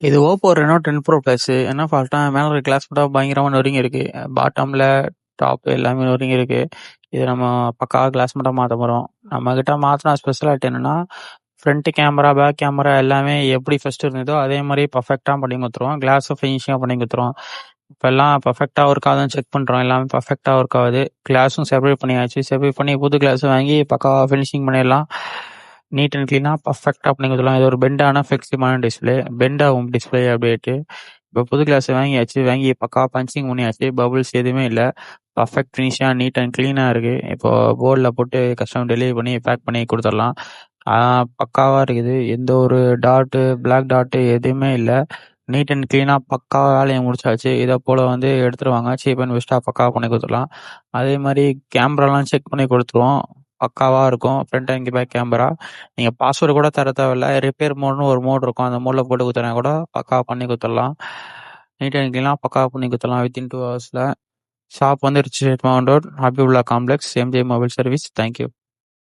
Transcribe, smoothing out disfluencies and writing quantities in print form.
இது Oppo Reno 10 Pro Plus. என்ன ஃபால்ட்னா மேல இருக்க கிளாஸ் மட்டும் பயங்கரமா நொறுங்கி இருக்கு. பாட்டம்ல டாப் எல்லாமே நொறுங்கி இருக்கு. இது நம்ம பக்காவா கிளாஸ் மட்டும் மாத்த போறோம். நம்ம கிட்ட மாத்தின ஸ்பெஷாலிட்டி என்னன்னா, ஃப்ரண்ட் கேமரா, பேக் கேமரா எல்லாமே எப்படி ஃபர்ஸ்ட் இருந்ததோ அதே மாதிரி பர்ஃபெக்டா பண்ணி கொடுத்துருவோம். கிளாஸ் ஃபினிஷிங்கா பண்ணி கொடுத்துருவோம். இப்போ எல்லாம் பர்ஃபெக்டா ஒர்க் ஆகுதுன்னு செக் பண்றோம். எல்லாமே பர்ஃபெக்டா ஒர்க் ஆகுது. கிளாஸும் செப்பரேட் பண்ணியாச்சு. செப்பரேட் பண்ணி புது கிளாஸ் வாங்கி பக்காவா ஃபினிஷிங் பண்ணிடலாம். நீட் அண்ட் கிளீனா பர்ஃபெக்டா பண்ணி கொடுத்துடலாம். இது ஒரு பெண்டான ஃபிளெக்சிபிளான டிஸ்பிளே. பெண்ட் ஆகும் டிஸ்பிளே அப்படியே. இப்போ புது கிளாஸ் வாங்கியாச்சு. வாங்கி பக்காவா பஞ்சிங் பண்ணியாச்சு. பபுள்ஸ் எதுவுமே இல்லை. பர்ஃபெக்ட் ஃபினிஷா நீட் அண்ட் கிளீனா இருக்கு. இப்போ போர்டில் போட்டு கஸ்டமர் டெலிவரி பண்ணி பேக் பண்ணி கொடுத்துடலாம். பக்காவா இருக்குது. எந்த ஒரு டாட்டு பிளாக் டாட்டு எதுவுமே இல்லை. நீட் அண்ட் கிளீனா பக்காவா வேலையை முடிச்சாச்சு. இதை போல எடுத்துருவாங்க. சீப் அண்ட் பெஸ்ட்டாக பக்காவா பண்ணி கொடுத்துடலாம். அதே மாதிரி கேமராலாம் செக் பண்ணி கொடுத்துருவோம். பக்காவா இருக்கும். Front and back camera. நீங்க பாஸ்வேர்டு கூட தர தேவையில்ல. ரிப்பேர் மோட்னு ஒரு மோட் இருக்கும். அந்த மோட்ல போட்டு கொடுத்தனா கூட பக்காவா பண்ணி கொடுத்துடலாம். நீட் அண்ட் கிளீனா பக்காவா பண்ணி கொடுத்துடலாம் within 2 hours. Shop rich mount road, Habibullah complex, MJ mobile service. Thank you.